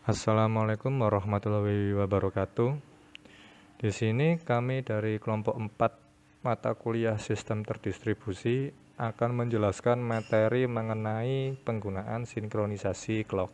Assalamualaikum warahmatullahi wabarakatuh. Di sini kami dari kelompok 4 mata kuliah sistem terdistribusi akan menjelaskan materi mengenai penggunaan sinkronisasi clock.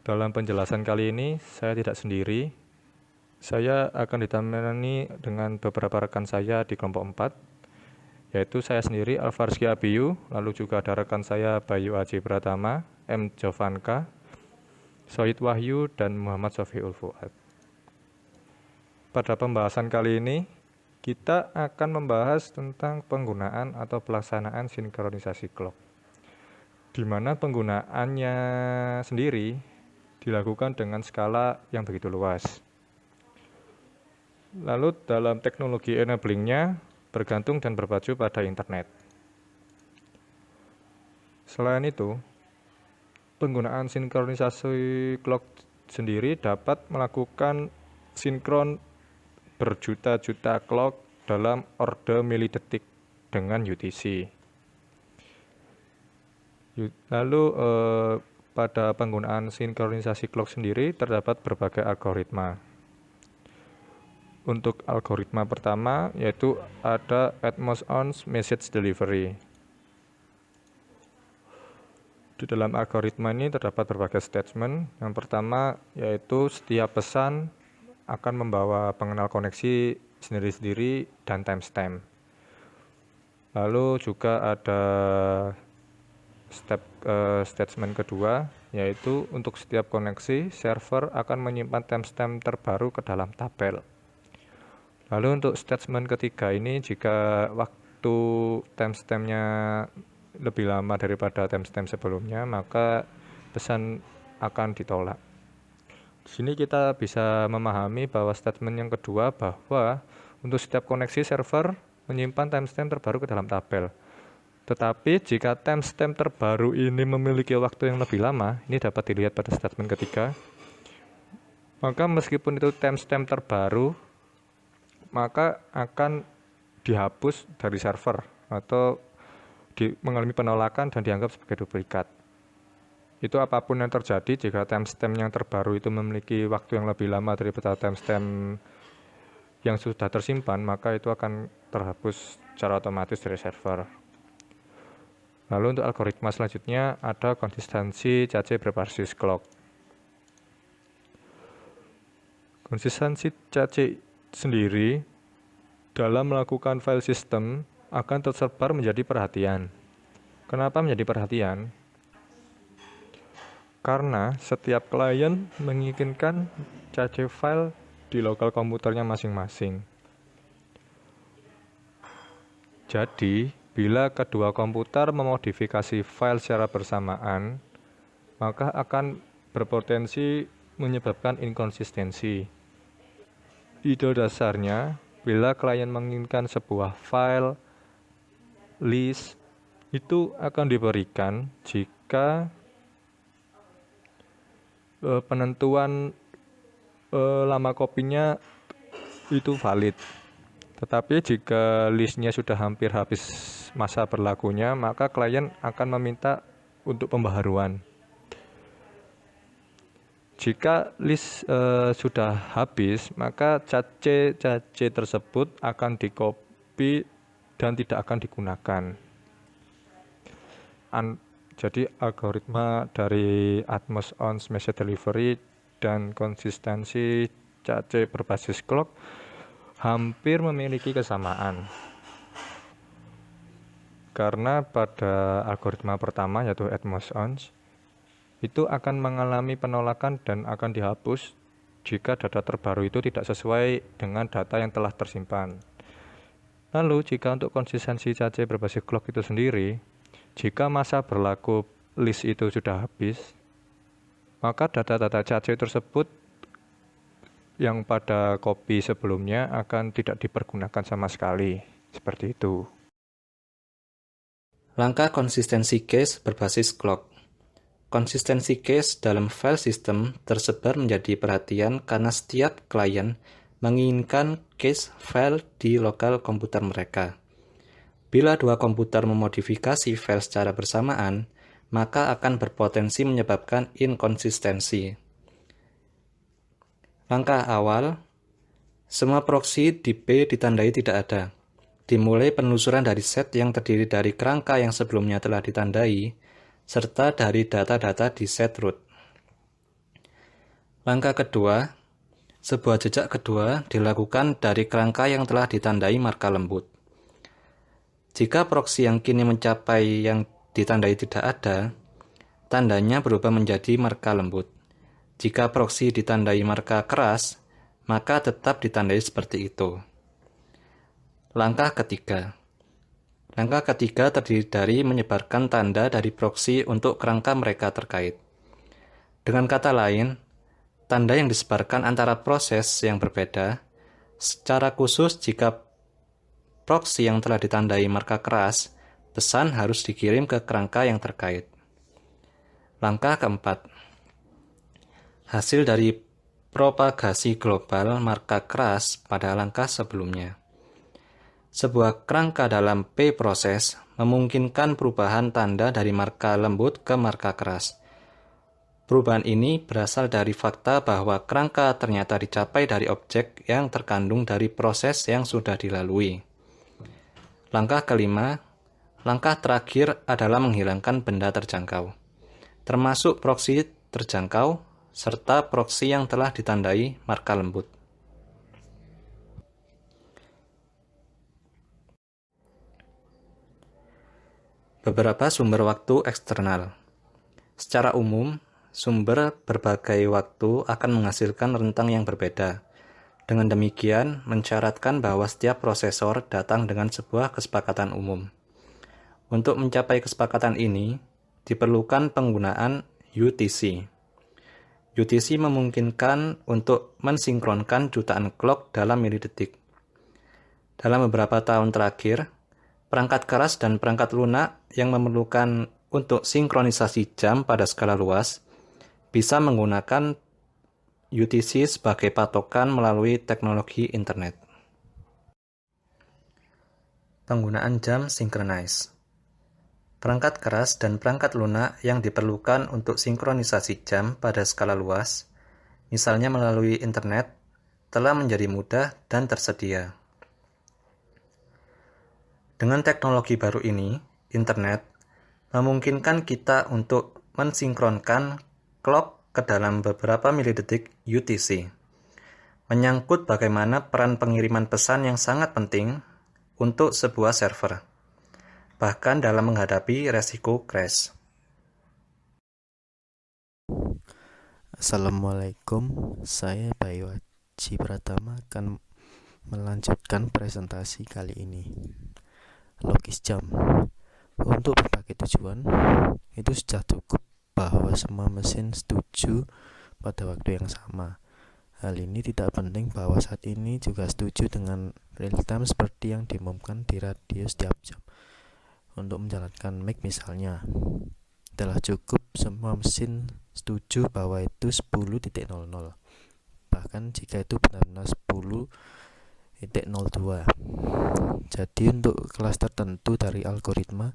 Dalam penjelasan kali ini saya tidak sendiri. Saya akan ditemani dengan beberapa rekan saya di kelompok 4, yaitu saya sendiri Alfarski Abiyu, lalu juga ada rekan saya Bayu Aji Pratama, M. Jovanka, Sohid Wahyu, dan Muhammad Sofiul Fuad. Pada pembahasan kali ini, kita akan membahas tentang penggunaan atau pelaksanaan sinkronisasi clock, di mana penggunaannya sendiri dilakukan dengan skala yang begitu luas. Lalu dalam teknologi enablingnya bergantung dan berpacu pada internet. Selain itu, penggunaan sinkronisasi clock sendiri dapat melakukan sinkron berjuta-juta clock dalam orde milidetik dengan UTC. Lalu pada penggunaan sinkronisasi clock sendiri terdapat berbagai algoritma. Untuk algoritma pertama yaitu ada Atmos-on Message Delivery. Di dalam algoritma ini terdapat berbagai statement. Yang pertama yaitu setiap pesan akan membawa pengenal koneksi sendiri-sendiri dan timestamp. Lalu juga ada statement kedua yaitu untuk setiap koneksi server akan menyimpan timestamp terbaru ke dalam tabel. Lalu untuk statement ketiga ini jika waktu timestampnya lebih lama daripada timestamp sebelumnya, maka pesan akan ditolak. Di sini kita bisa memahami bahwa statement yang kedua bahwa untuk setiap koneksi server menyimpan timestamp terbaru ke dalam tabel. Tetapi jika timestamp terbaru ini memiliki waktu yang lebih lama, ini dapat dilihat pada statement ketiga, maka meskipun itu timestamp terbaru, maka akan dihapus dari server atau mengalami penolakan dan dianggap sebagai duplikat. Itu apapun yang terjadi jika timestamp yang terbaru itu memiliki waktu yang lebih lama daripada timestamp yang sudah tersimpan, maka itu akan terhapus secara otomatis dari server. Lalu untuk algoritma selanjutnya ada konsistensi CAC berbasis clock. Konsistensi CAC sendiri dalam melakukan file system akan tersebar menjadi perhatian. Kenapa menjadi perhatian? Karena setiap klien menginginkan CAC file di lokal komputernya masing-masing. Jadi, bila kedua komputer memodifikasi file secara bersamaan, maka akan berpotensi menyebabkan inkonsistensi. Ide dasarnya, bila klien menginginkan sebuah file list, itu akan diberikan jika penentuan lama kopinya itu valid. Tetapi jika listnya sudah hampir habis masa berlakunya, maka klien akan meminta untuk pembaharuan. Jika list sudah habis, maka CAC tersebut akan dikopi dan tidak akan digunakan. Jadi algoritma dari Atmos-on Message Delivery dan konsistensi CAC berbasis clock hampir memiliki kesamaan. Karena pada algoritma pertama yaitu Atmos-on itu akan mengalami penolakan dan akan dihapus jika data terbaru itu tidak sesuai dengan data yang telah tersimpan. Lalu jika untuk konsistensi CAC berbasis clock itu sendiri, jika masa berlaku list itu sudah habis, maka data-data CAC tersebut yang pada copy sebelumnya akan tidak dipergunakan sama sekali. Seperti itu. Langkah konsistensi case berbasis clock. Konsistensi case dalam file system tersebar menjadi perhatian karena setiap klien menginginkan case file di lokal komputer mereka. Bila dua komputer memodifikasi file secara bersamaan, maka akan berpotensi menyebabkan inkonsistensi. Langkah awal, semua proksi di P ditandai tidak ada. Dimulai penelusuran dari set yang terdiri dari kerangka yang sebelumnya telah ditandai, serta dari data-data di set root. Langkah kedua, sebuah jejak kedua dilakukan dari kerangka yang telah ditandai marka lembut. Jika proksi yang kini mencapai yang ditandai tidak ada, tandanya berubah menjadi marka lembut. Jika proksi ditandai marka keras, maka tetap ditandai seperti itu. Langkah ketiga. Langkah ketiga terdiri dari menyebarkan tanda dari proksi untuk kerangka mereka terkait. Dengan kata lain, tanda yang disebarkan antara proses yang berbeda, secara khusus jika proksi yang telah ditandai marka keras, pesan harus dikirim ke kerangka yang terkait. Langkah keempat. Hasil dari propagasi global marka keras pada langkah sebelumnya. Sebuah kerangka dalam P proses memungkinkan perubahan tanda dari marka lembut ke marka keras. Perubahan ini berasal dari fakta bahwa kerangka ternyata dicapai dari objek yang terkandung dari proses yang sudah dilalui. Langkah kelima, langkah terakhir adalah menghilangkan benda terjangkau, termasuk proksi terjangkau serta proksi yang telah ditandai marka lembut. Beberapa sumber waktu eksternal. Secara umum, sumber berbagai waktu akan menghasilkan rentang yang berbeda. Dengan demikian, mensyaratkan bahwa setiap prosesor datang dengan sebuah kesepakatan umum. Untuk mencapai kesepakatan ini, diperlukan penggunaan UTC. UTC memungkinkan untuk mensinkronkan jutaan clock dalam milidetik. Dalam beberapa tahun terakhir, perangkat keras dan perangkat lunak yang memerlukan untuk sinkronisasi jam pada skala luas bisa menggunakan UTC sebagai patokan melalui teknologi internet. Penggunaan jam synchronize. Perangkat keras dan perangkat lunak yang diperlukan untuk sinkronisasi jam pada skala luas, misalnya melalui internet, telah menjadi mudah dan tersedia. Dengan teknologi baru ini, internet memungkinkan kita untuk mensinkronkan clock ke dalam beberapa milidetik UTC. Menyangkut bagaimana peran pengiriman pesan yang sangat penting untuk sebuah server, bahkan dalam menghadapi resiko crash. Assalamualaikum, saya Bayu Haji Pratama akan melanjutkan presentasi kali ini. Logis jam. Untuk berbagai tujuan, itu sudah cukup bahwa semua mesin setuju pada waktu yang sama. Hal ini tidak penting bahwa saat ini juga setuju dengan real time seperti yang diumumkan di radio setiap jam. Untuk menjalankan mic misalnya, telah cukup semua mesin setuju bahwa itu 10.00. Bahkan jika itu benar-benar 10.02. Jadi untuk kelas tertentu dari algoritma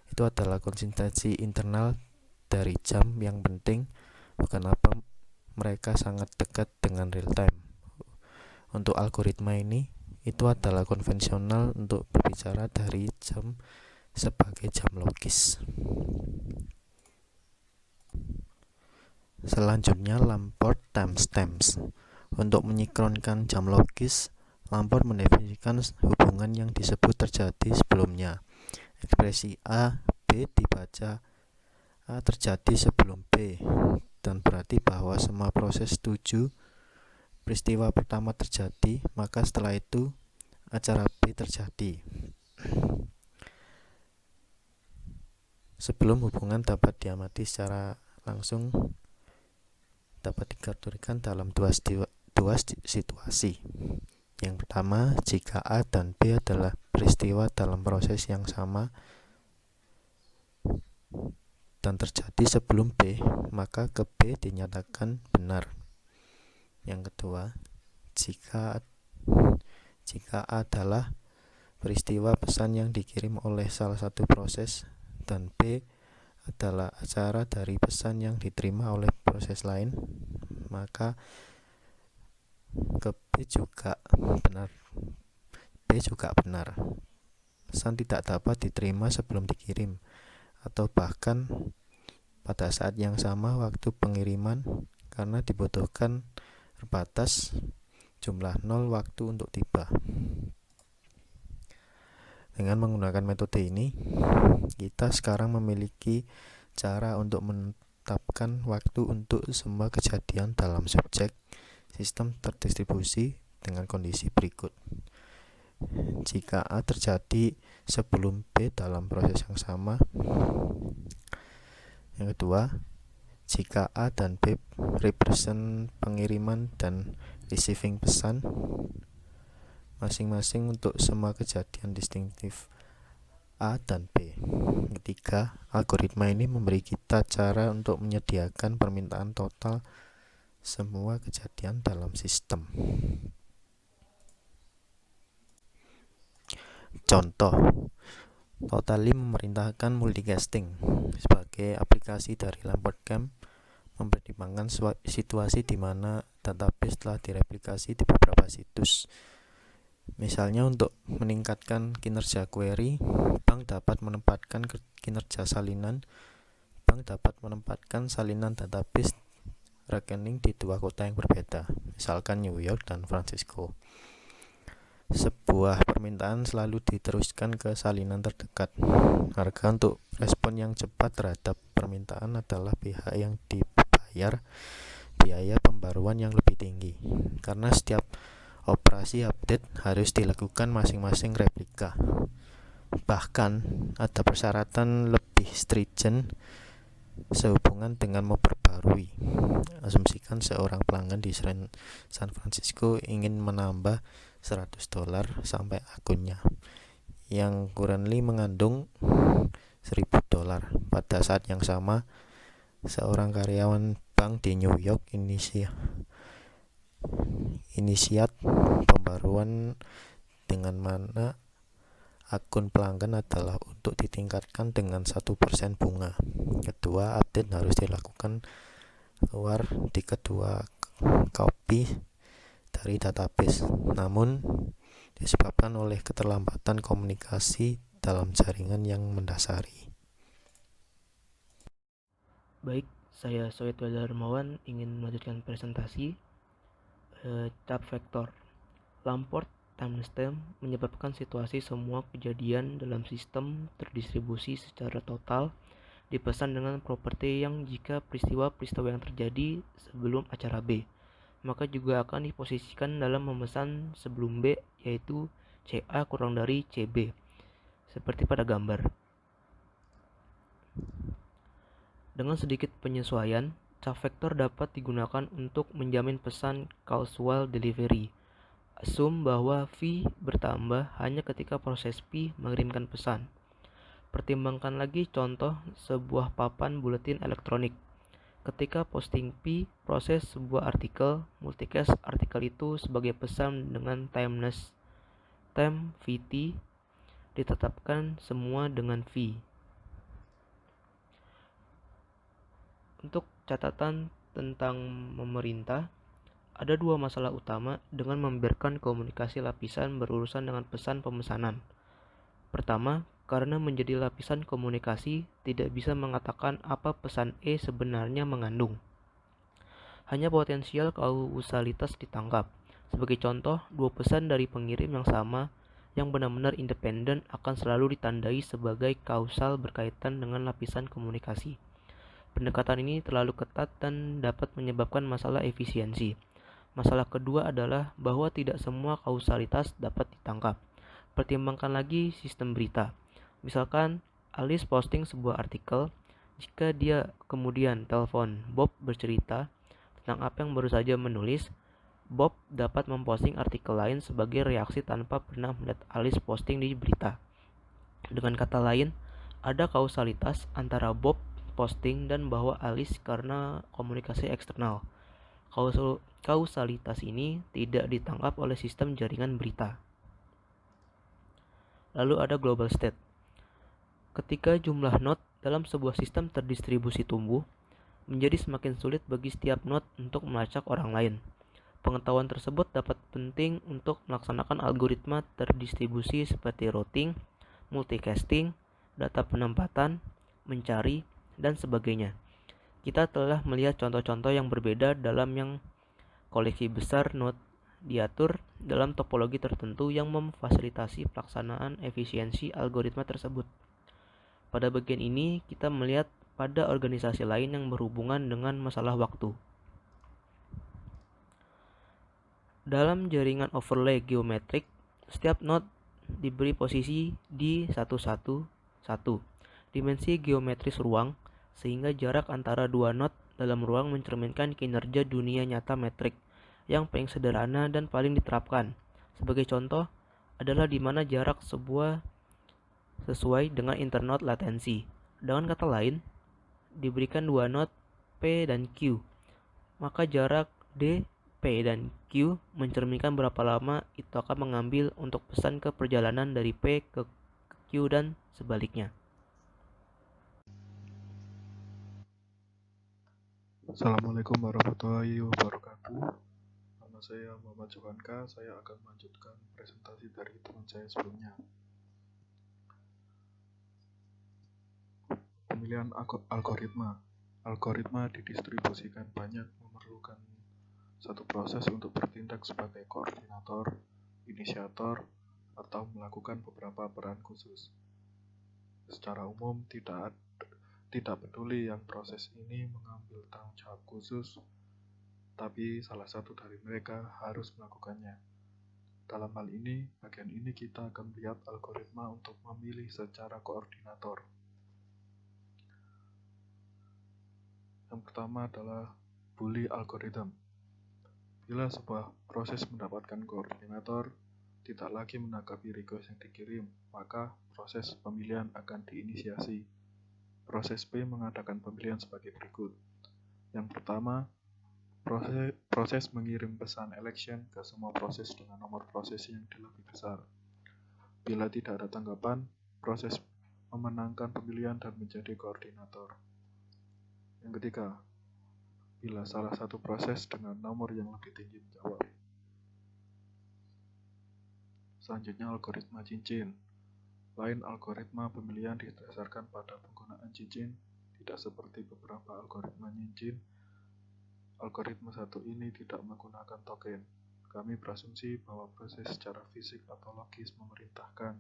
itu adalah konsistensi internal dari jam yang penting, bukan apa mereka sangat dekat dengan real time. Untuk algoritma ini itu adalah konvensional untuk berbicara dari jam sebagai jam logis. Selanjutnya Lamport timestamps. Untuk menyinkronkan jam logis, Lamport mendefinisikan hubungan yang disebut terjadi sebelumnya. Ekspresi A, B dibaca A terjadi sebelum B, dan berarti bahwa semua proses setuju peristiwa pertama terjadi, maka setelah itu acara B terjadi. Sebelum hubungan dapat diamati secara langsung, dapat dikategorikan dalam dua situasi. Yang pertama, jika A dan B adalah peristiwa dalam proses yang sama dan terjadi sebelum B, maka ke B dinyatakan benar. Yang kedua, jika A adalah peristiwa pesan yang dikirim oleh salah satu proses dan B adalah acara dari pesan yang diterima oleh proses lain, maka ke B juga benar. Pesan tidak dapat diterima sebelum dikirim, atau bahkan pada saat yang sama waktu pengiriman, karena dibutuhkan terbatas jumlah 0 waktu untuk tiba. Dengan menggunakan metode ini, kita sekarang memiliki cara untuk menetapkan waktu untuk semua kejadian dalam subjek sistem terdistribusi dengan kondisi berikut. Jika A terjadi sebelum B dalam proses yang sama. Yang kedua, jika A dan B represent pengiriman dan receiving pesan masing-masing untuk semua kejadian distinktif A dan B. Ketiga, algoritma ini memberi kita cara untuk menyediakan permintaan total semua kejadian dalam sistem. Contoh, Totally memerintahkan multicasting sebagai aplikasi dari Lamport-Camp mempertimbangkan situasi di mana database telah direplikasi di beberapa situs. Misalnya untuk meningkatkan kinerja query, bank dapat menempatkan kinerja salinan. Bank dapat menempatkan salinan database rekening di dua kota yang berbeda, misalkan New York dan Francisco. Sebuah permintaan selalu diteruskan ke salinan terdekat. Harga untuk respon yang cepat terhadap permintaan adalah pihak yang dibayar biaya pembaruan yang lebih tinggi, karena setiap operasi update harus dilakukan masing-masing replika. Bahkan ada persyaratan lebih stringent sehubungan dengan memperbarui. Asumsikan seorang pelanggan di San Francisco ingin menambah $100 sampai akunnya yang currently mengandung $1.000. Pada saat yang sama, seorang karyawan bank di New York inisiat pembaruan dengan mana akun pelanggan adalah untuk ditingkatkan dengan 1% bunga. Kedua, update harus dilakukan keluar di kedua copy dari database, namun disebabkan oleh keterlambatan komunikasi dalam jaringan yang mendasari. Baik, saya Soed Darmawan ingin melanjutkan presentasi cap vektor. Lamport timestamp menyebabkan situasi semua kejadian dalam sistem terdistribusi secara total dipesan dengan properti yang jika peristiwa-peristiwa yang terjadi sebelum acara B, maka juga akan diposisikan dalam memesan sebelum B, yaitu CA kurang dari CB, seperti pada gambar. Dengan sedikit penyesuaian, cap vektor dapat digunakan untuk menjamin pesan causal delivery. Assume bahwa V bertambah hanya ketika proses P mengirimkan pesan. Pertimbangkan lagi contoh sebuah papan buletin elektronik. Ketika posting P proses sebuah artikel, multicast artikel itu sebagai pesan dengan timeless time VT ditetapkan semua dengan V. Untuk catatan tentang memerintah, ada dua masalah utama dengan membiarkan komunikasi lapisan berurusan dengan pesan pemesanan. Pertama, karena menjadi lapisan komunikasi, tidak bisa mengatakan apa pesan E sebenarnya mengandung. Hanya potensial kausalitas ditangkap. Sebagai contoh, dua pesan dari pengirim yang sama, yang benar-benar independen akan selalu ditandai sebagai kausal berkaitan dengan lapisan komunikasi. Pendekatan ini terlalu ketat dan dapat menyebabkan masalah efisiensi. Masalah kedua adalah bahwa tidak semua kausalitas dapat ditangkap. Pertimbangkan lagi sistem berita. Misalkan Alice posting sebuah artikel, jika dia kemudian telepon Bob bercerita tentang apa yang baru saja menulis, Bob dapat memposting artikel lain sebagai reaksi tanpa pernah melihat Alice posting di berita. Dengan kata lain, ada kausalitas antara Bob posting dan bahwa Alice karena komunikasi eksternal. Kausalitas ini tidak ditangkap oleh sistem jaringan berita. Lalu ada global state. Ketika jumlah node dalam sebuah sistem terdistribusi tumbuh, menjadi semakin sulit bagi setiap node untuk melacak orang lain. Pengetahuan tersebut dapat penting untuk melaksanakan algoritma terdistribusi seperti routing, multicasting, data penempatan, mencari, dan sebagainya. Kita telah melihat contoh-contoh yang berbeda dalam yang koleksi besar node diatur dalam topologi tertentu yang memfasilitasi pelaksanaan efisiensi algoritma tersebut. Pada bagian ini, kita melihat pada organisasi lain yang berhubungan dengan masalah waktu. Dalam jaringan overlay geometrik, setiap node diberi posisi di 111 dimensi geometris ruang, sehingga jarak antara dua node dalam ruang mencerminkan kinerja dunia nyata metrik yang paling sederhana dan paling diterapkan. Sebagai contoh, adalah di mana jarak sebuah sesuai dengan internode latensi. Dengan kata lain, diberikan dua node P dan Q, maka jarak D, P, dan Q mencerminkan berapa lama itu akan mengambil untuk pesan ke perjalanan dari P ke Q dan sebaliknya. Assalamualaikum warahmatullahi wabarakatuh. Nama saya Muhammad Johanka. Saya akan melanjutkan presentasi dari teman saya sebelumnya. Pemilihan algoritma. Algoritma didistribusikan banyak memerlukan satu proses untuk bertindak sebagai koordinator, inisiator, atau melakukan beberapa peran khusus. Secara umum, tidak peduli yang proses ini mengambil tanggung jawab khusus, tapi salah satu dari mereka harus melakukannya. Dalam hal ini, bagian ini kita akan melihat algoritma untuk memilih secara koordinator. Yang pertama adalah Bully algorithm. Bila sebuah proses mendapatkan koordinator, tidak lagi menanggapi request yang dikirim, maka proses pemilihan akan diinisiasi. Proses P mengadakan pemilihan sebagai berikut. Yang pertama, proses mengirim pesan election ke semua proses dengan nomor proses yang lebih besar. Bila tidak ada tanggapan, proses memenangkan pemilihan dan menjadi koordinator. Yang ketiga, bila salah satu proses dengan nomor yang lebih tinggi menjawab. Selanjutnya, algoritma cincin. Lain algoritma pemilihan didasarkan pada penggunaan cincin, tidak seperti beberapa algoritma cincin. Algoritma satu ini tidak menggunakan token. Kami berasumsi bahwa proses secara fisik atau logis memerintahkan,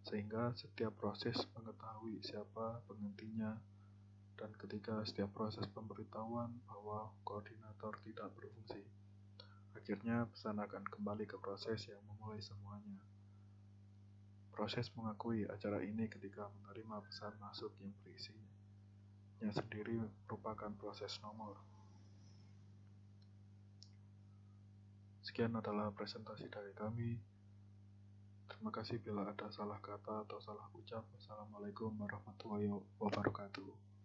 sehingga setiap proses mengetahui siapa penggantinya, dan ketika setiap proses pemberitahuan bahwa koordinator tidak berfungsi, akhirnya pesan akan kembali ke proses yang memulai semuanya. Proses mengakui acara ini ketika menerima pesan masuk yang berisinya sendiri merupakan proses nomor. Sekian adalah presentasi dari kami. Terima kasih bila ada salah kata atau salah ucap. Wassalamualaikum warahmatullahi wabarakatuh.